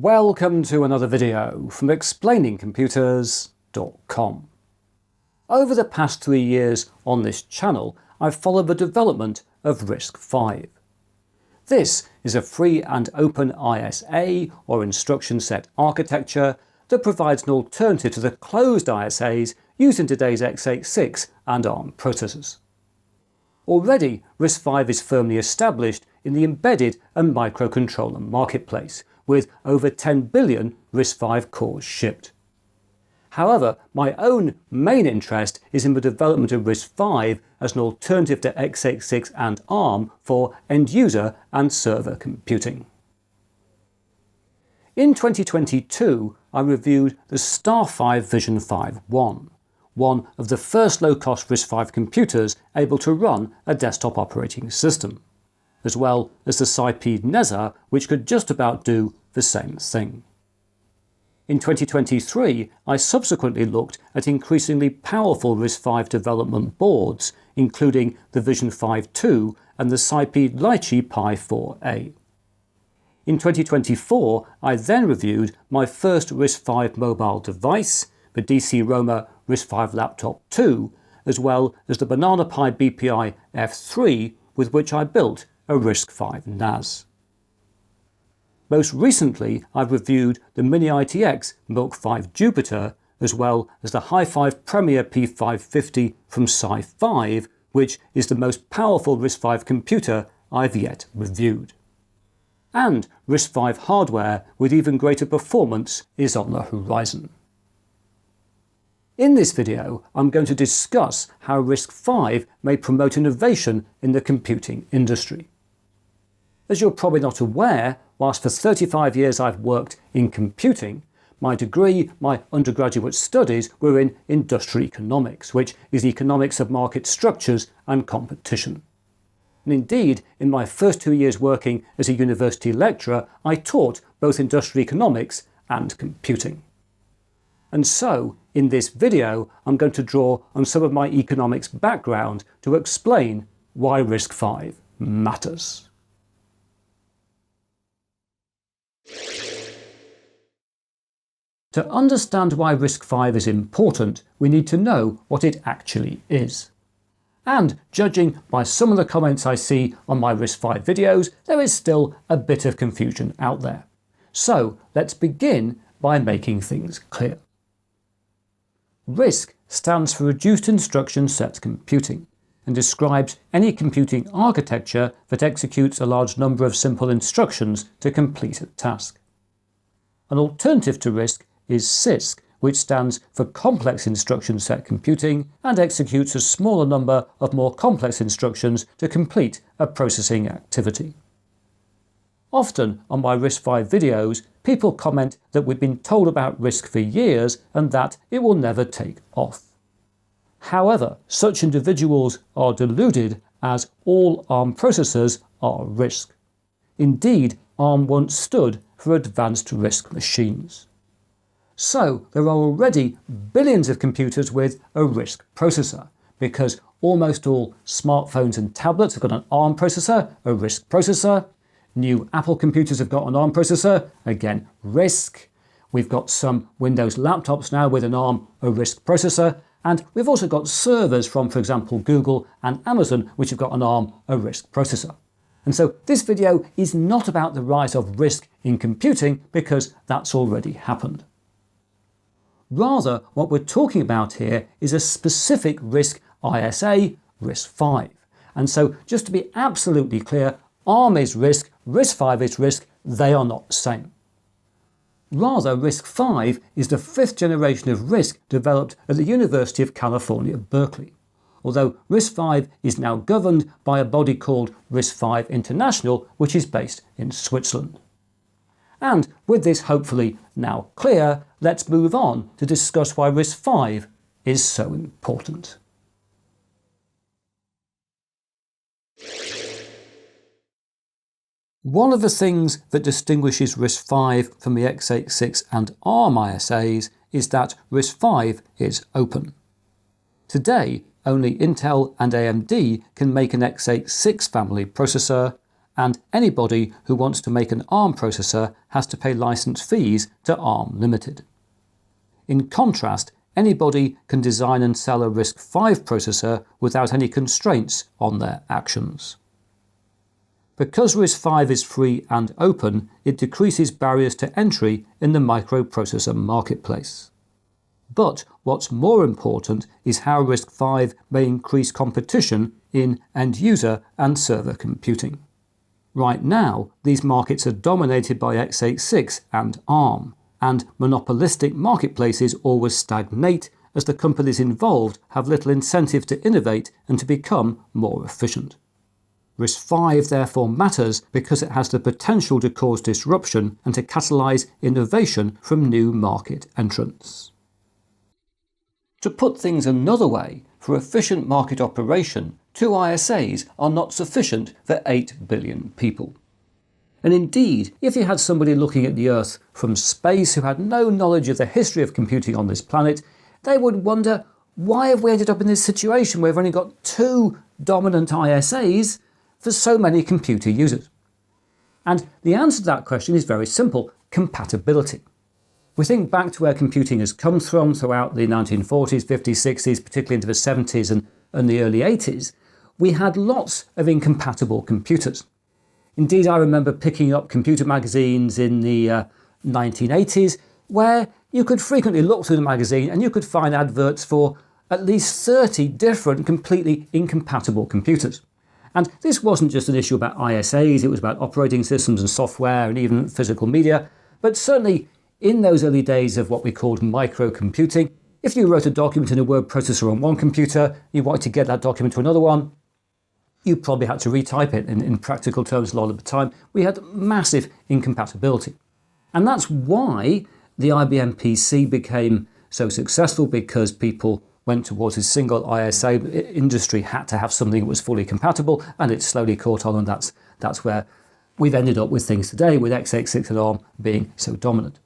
Welcome to another video from explainingcomputers.com. Over the past 3 years on this channel, I've followed the development of RISC-V. This is a free and open ISA, or instruction set architecture, that provides an alternative to the closed ISAs used in today's x86 and ARM processors. Already, RISC-V is firmly established in the embedded and microcontroller marketplace, with over 10 billion RISC-V cores shipped. However, my own main interest is in the development of RISC-V as an alternative to x86 and ARM for end-user and server computing. In 2022, I reviewed the Star5 Vision 5.1, one of the first low-cost RISC-V computers able to run a desktop operating system, as well as the SciPy Neza, which could just about do the same thing. In 2023, I subsequently looked at increasingly powerful RISC-V development boards, including the Vision 5.2 and the SciPy Lychee Pi 4a. In 2024, I then reviewed my first RISC-V mobile device, the DC Roma RISC-V Laptop 2, as well as the Banana Pi BPI F3, with which I built a RISC-V NAS. Most recently, I've reviewed the Mini ITX Milk 5 Jupiter, as well as the Hi5 Premier P550 from Sci5, which is the most powerful RISC-V computer I've yet reviewed. And RISC-V hardware with even greater performance is on the horizon. In this video, I'm going to discuss how RISC-V may promote innovation in the computing industry. As you're probably not aware, whilst for 35 years I've worked in computing, my degree, my undergraduate studies, were in industrial economics, which is the economics of market structures and competition. And indeed, in my first 2 years working as a university lecturer, I taught both industrial economics and computing. And so, in this video, I'm going to draw on some of my economics background to explain why RISC-V matters. To understand why RISC-V is important, we need to know what it actually is. And judging by some of the comments I see on my RISC-V videos, there is still a bit of confusion out there. So let's begin by making things clear. RISC stands for Reduced Instruction Set Computing and describes any computing architecture that executes a large number of simple instructions to complete a task. An alternative to RISC is CISC, which stands for Complex Instruction Set Computing and executes a smaller number of more complex instructions to complete a processing activity. Often on my RISC-V videos, people comment that we've been told about RISC for years and that it will never take off. However, such individuals are deluded, as all ARM processors are RISC. Indeed, ARM once stood for Advanced RISC Machines. So there are already billions of computers with a RISC processor, because almost all smartphones and tablets have got an ARM processor, a RISC processor. New Apple computers have got an ARM processor, again RISC. We've got some Windows laptops now with an ARM, a RISC processor. And we've also got servers from, for example, Google and Amazon, which have got an ARM, a RISC processor. And so this video is not about the rise of RISC in computing, because that's already happened. Rather, what we're talking about here is a specific RISC ISA, RISC-V. And so, just to be absolutely clear, ARM is RISC, RISC-V is RISC, they are not the same. Rather, RISC-V is the 5th generation of RISC developed at the University of California, Berkeley, although RISC-V is now governed by a body called RISC-V International, which is based in Switzerland. And with this hopefully now clear, let's move on to discuss why RISC-V is so important. One of the things that distinguishes RISC-V from the x86 and ARM ISAs is that RISC-V is open. Today, only Intel and AMD can make an x86 family processor, and anybody who wants to make an ARM processor has to pay license fees to ARM Limited. In contrast, anybody can design and sell a RISC-V processor without any constraints on their actions. Because RISC-V is free and open, it decreases barriers to entry in the microprocessor marketplace. But what's more important is how RISC-V may increase competition in end-user and server computing. Right now, these markets are dominated by x86 and ARM, and monopolistic marketplaces always stagnate as the companies involved have little incentive to innovate and to become more efficient. RISC-V therefore matters because it has the potential to cause disruption and to catalyse innovation from new market entrants. To put things another way, for efficient market operation, 2 ISAs are not sufficient for 8 billion people. And indeed, if you had somebody looking at the Earth from space who had no knowledge of the history of computing on this planet, they would wonder, why have we ended up in this situation where we've only got 2 dominant ISAs for so many computer users? And the answer to that question is very simple: compatibility. We think back to where computing has come from throughout the 1940s, 50s, 60s, particularly into the 70s and the early 80s. We had lots of incompatible computers. Indeed, I remember picking up computer magazines in the 1980s where you could frequently look through the magazine and you could find adverts for at least 30 different completely incompatible computers. And this wasn't just an issue about ISAs, it was about operating systems and software and even physical media. But certainly in those early days of what we called microcomputing, if you wrote a document in a word processor on one computer, you wanted to get that document to another one, you probably had to retype it. In practical terms, a lot of the time, we had massive incompatibility. And that's why the IBM PC became so successful, because people went towards a single ISA. Industry had to have something that was fully compatible, and it slowly caught on, and that's where we've ended up with things today, with x86 and ARM being so dominant.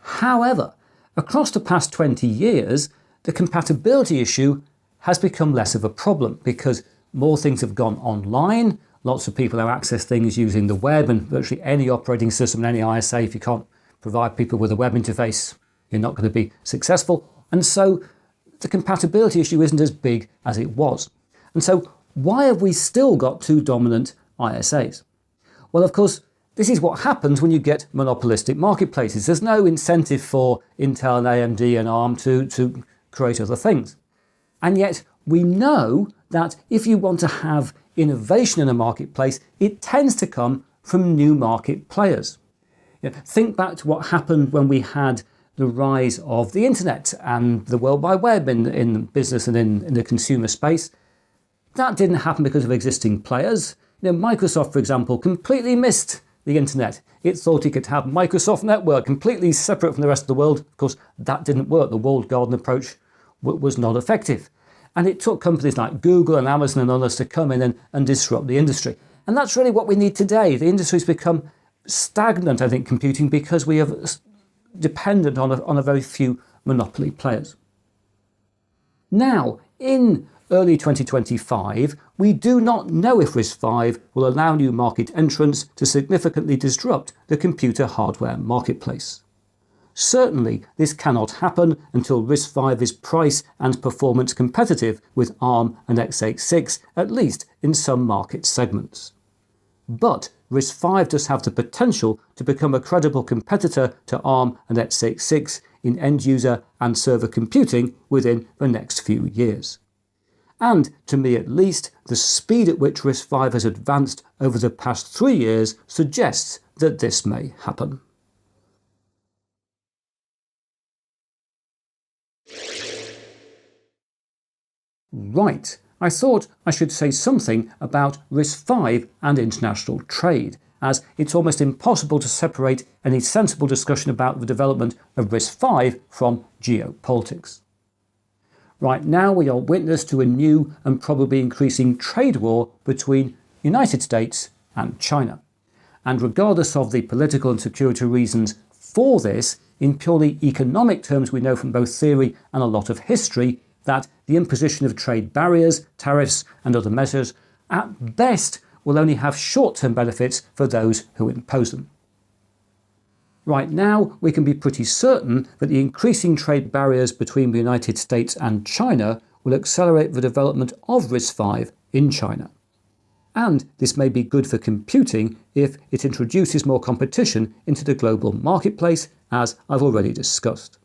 However, across the past 20 years, the compatibility issue has become less of a problem because more things have gone online. Lots of people now access things using the web, and virtually any operating system and any ISA, if you can't provide people with a web interface, you're not going to be successful. And so the compatibility issue isn't as big as it was. And so why have we still got 2 dominant ISAs? Well, of course, this is what happens when you get monopolistic marketplaces. There's no incentive for Intel and AMD and ARM to create other things. And yet we know that if you want to have innovation in a marketplace, it tends to come from new market players. Think back to what happened when we had the rise of the internet and the World Wide Web in business and in the consumer space. That didn't happen because of existing players. Microsoft, for example, completely missed the internet. It thought it could have Microsoft Network completely separate from the rest of the world. Of course, that didn't work. The walled garden approach was not effective. And it took companies like Google and Amazon and others to come in and disrupt the industry. And that's really what we need today. The industry's become stagnant, I think, computing, because we are dependent on a very few monopoly players. Now, in early 2025, we do not know if RISC-V will allow new market entrants to significantly disrupt the computer hardware marketplace. Certainly, this cannot happen until RISC-V is price and performance competitive with ARM and x86, at least in some market segments. But RISC-V does have the potential to become a credible competitor to ARM and x86 in end-user and server computing within the next few years. And, to me at least, the speed at which RISC-V has advanced over the past 3 years suggests that this may happen. Right, I thought I should say something about RISC-V and international trade, as it's almost impossible to separate any sensible discussion about the development of RISC-V from geopolitics. Right now we are witness to a new and probably increasing trade war between the United States and China. And regardless of the political and security reasons for this, in purely economic terms we know from both theory and a lot of history that the imposition of trade barriers, tariffs and other measures at best will only have short-term benefits for those who impose them. Right now, we can be pretty certain that the increasing trade barriers between the United States and China will accelerate the development of RISC-V in China. And this may be good for computing if it introduces more competition into the global marketplace, as I've already discussed.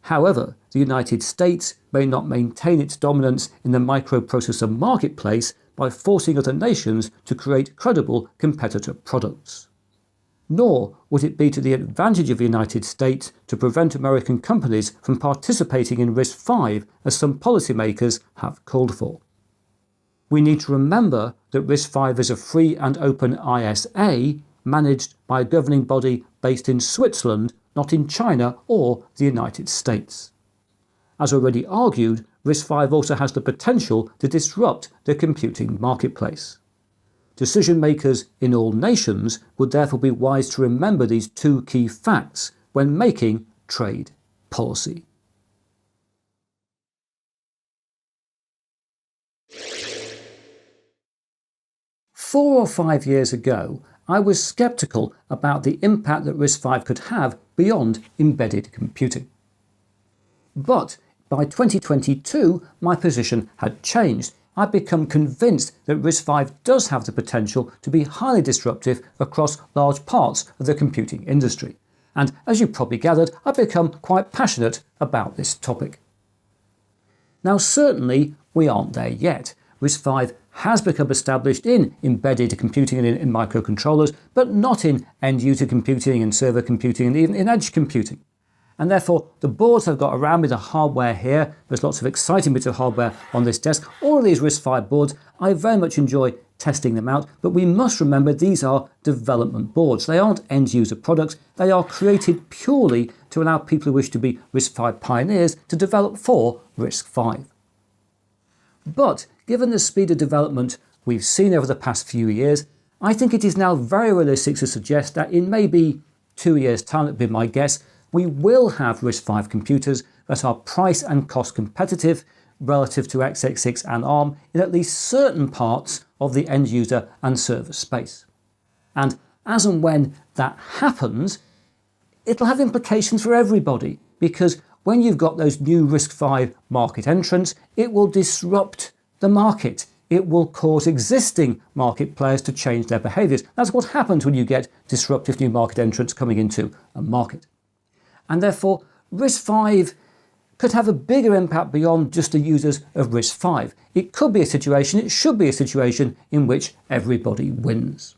However, the United States may not maintain its dominance in the microprocessor marketplace by forcing other nations to create credible competitor products. Nor would it be to the advantage of the United States to prevent American companies from participating in RISC-V, as some policymakers have called for. We need to remember that RISC-V is a free and open ISA managed by a governing body based in Switzerland, not in China or the United States. As already argued, RISC-V also has the potential to disrupt the computing marketplace. Decision makers in all nations would therefore be wise to remember these two key facts when making trade policy. Four or 5 years ago, I was sceptical about the impact that RISC-V could have beyond embedded computing. But by 2022, my position had changed. I'd become convinced that RISC-V does have the potential to be highly disruptive across large parts of the computing industry. And as you probably gathered, I've become quite passionate about this topic. Now certainly we aren't there yet. RISC-V has become established in embedded computing and in microcontrollers, but not in end-user computing and server computing and even in edge computing. And therefore, the boards I've got around me, the hardware here, there's lots of exciting bits of hardware on this desk. All of these RISC-V boards, I very much enjoy testing them out, but we must remember these are development boards. They aren't end-user products. They are created purely to allow people who wish to be RISC-V pioneers to develop for RISC-V. But given the speed of development we've seen over the past few years, I think it is now very realistic to suggest that in maybe 2 years' time, that would be my guess, we will have RISC-V computers that are price and cost competitive relative to x86 and ARM in at least certain parts of the end user and server space. And as and when that happens, it'll have implications for everybody, because when you've got those new RISC-V market entrants, it will disrupt the market. It will cause existing market players to change their behaviours. That's what happens when you get disruptive new market entrants coming into a market. And therefore, RISC-V could have a bigger impact beyond just the users of RISC-V. It could be a situation, it should be a situation in which everybody wins.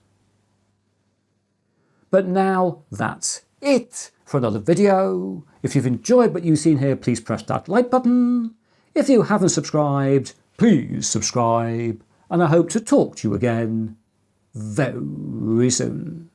But now that's it for another video. If you've enjoyed what you've seen here, please press that like button. If you haven't subscribed, please subscribe. And I hope to talk to you again very soon.